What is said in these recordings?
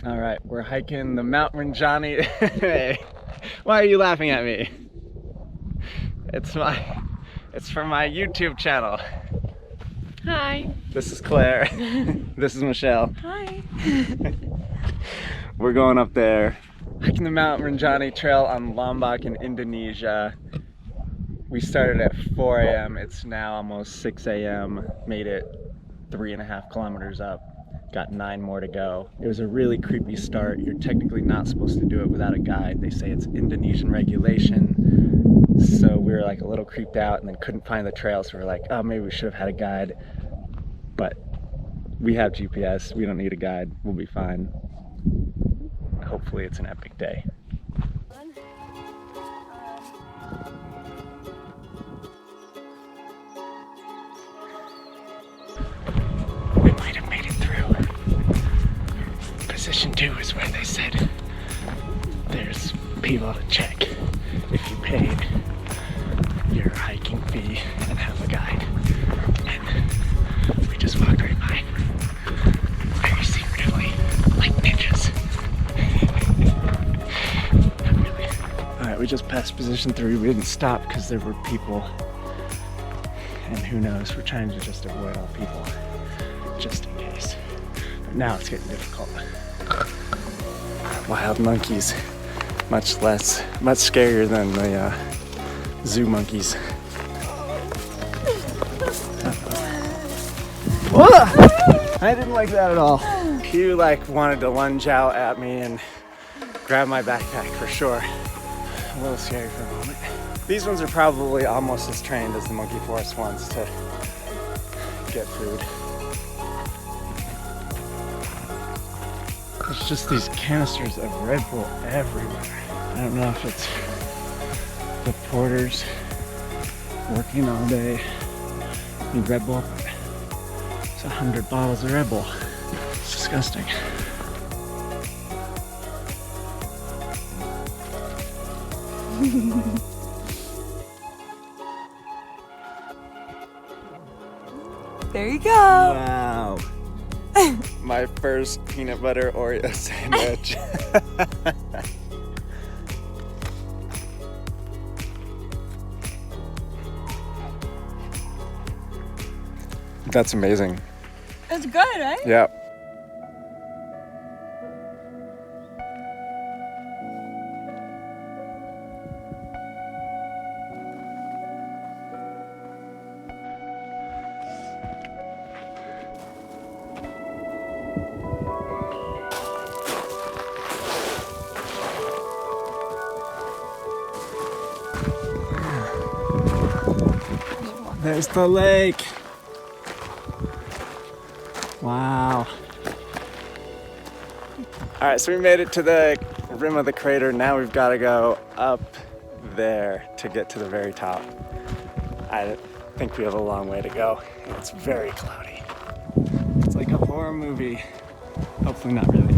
All right, we're hiking the Mount Rinjani. Hey, why are you laughing at me? It's for my YouTube channel. Hi. This is Claire. This is Michelle. Hi. We're going up there, hiking the Mount Rinjani trail on Lombok in Indonesia. We started at 4 a.m. It's now almost 6 a.m. Made it 3.5 kilometers up. Got 9 more to go. It was a really creepy start. You're technically not supposed to do it without a guide. They say it's Indonesian regulation. So we were like a little creeped out and then couldn't find the trail. So we were like, oh, maybe we should have had a guide. But we have GPS. We don't need a guide. We'll be fine. Hopefully it's an epic day. We might have made it through. Position 2 is where they said there's people to check if you paid your hiking fee and have a guide. And we just walked right by. Very secretively, like ninjas. Not really. Alright, we just passed position 3. We didn't stop because there were people. And who knows, we're trying to just avoid all people, just in case. But now it's getting difficult. Wild monkeys, much scarier than the zoo monkeys. I didn't like that at all. He wanted to lunge out at me and grab my backpack for sure. A little scary for a moment. These ones are probably almost as trained as the monkey forest ones to get food. There's just these canisters of Red Bull everywhere. I don't know if it's the porters working all day, need Red Bull, but it's 100 bottles of Red Bull. It's disgusting. There you go. Wow. My first peanut butter Oreo sandwich. That's amazing. It's good, right? Yeah. There's the lake. Wow. All right, so we made it to the rim of the crater. Now we've got to go up there to get to the very top. I think we have a long way to go. It's very cloudy. It's like a horror movie. Hopefully not really.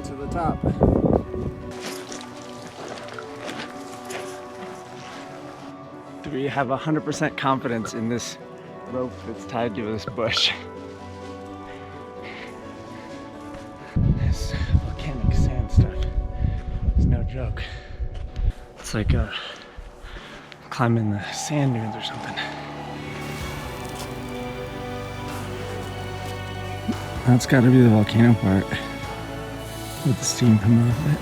To the top. Do we have 100% confidence in this rope that's tied to this bush? This volcanic sand stuff is no joke. It's like climbing the sand dunes or something. That's got to be the volcano part with the steam coming off of it.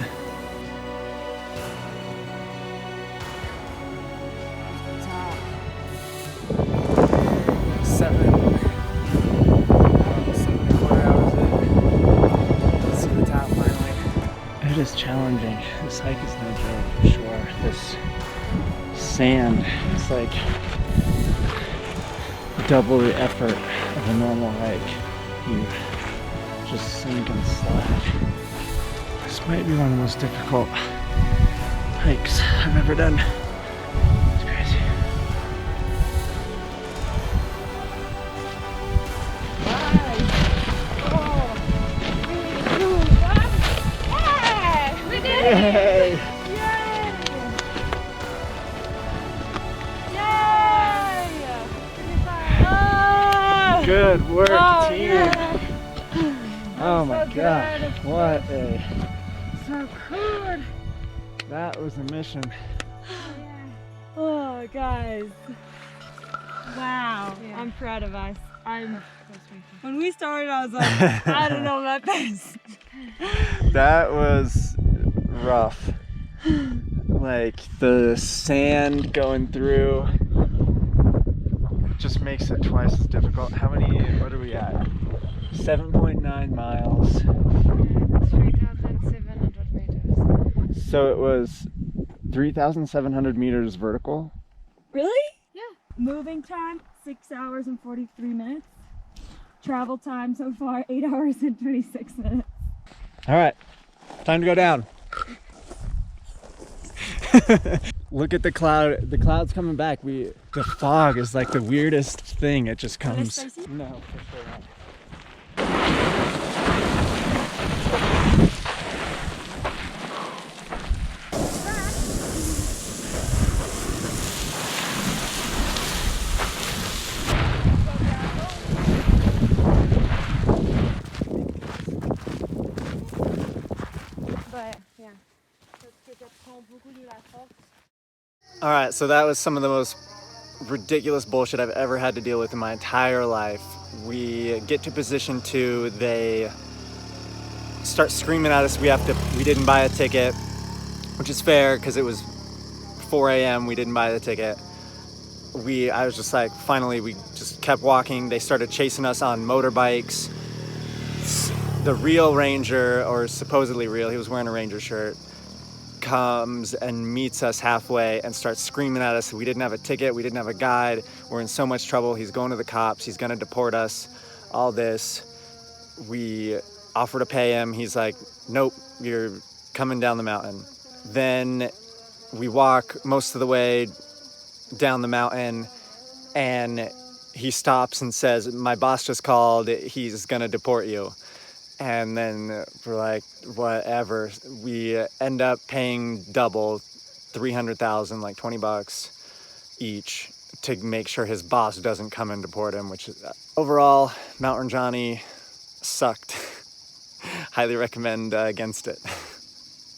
Seven and a quarter hours in. Let's see the top finally. It is challenging. This hike is no joke for sure. This sand is like double the effort of a normal hike. You just sink and slide. This might be one of the most difficult hikes I've ever done. It's crazy. Good work, team. Yeah. Oh my so god. good. What a... So cool. That was a mission. Oh, guys. Wow. Yeah. I'm proud of us. When we started, I was like, I don't know about this. That was rough. Like the sand going through just makes it twice as difficult. What are we at? 7.9 miles. 3,700 meters. So it was 3,700 meters vertical. Really? Yeah. Moving time, 6 hours and 43 minutes. Travel time so far, 8 hours and 26 minutes. All right, time to go down. Look at the cloud. The cloud's coming back. The fog is like the weirdest thing. It just comes. No, for sure not. All right, so that was some of the most ridiculous bullshit I've ever had to deal with in my entire life. We get to position 2, they start screaming at us. We didn't buy a ticket, which is fair because it was 4 a.m. We didn't buy the ticket. I was just like, finally, we just kept walking. They started chasing us on motorbikes. The real ranger, or supposedly real, he was wearing a ranger shirt, comes and meets us halfway and starts screaming at us. We didn't have a ticket, we didn't have a guide, we're in so much trouble, he's going to the cops, he's gonna deport us, all this. We offer to pay him, he's like, nope, you're coming down the mountain. Then we walk most of the way down the mountain and he stops and says, my boss just called, he's gonna deport you. And then we're like, whatever. We end up paying double, 300,000, like 20 bucks each, to make sure his boss doesn't come and deport him, which is, overall, Mount Rinjani sucked. Highly recommend against it.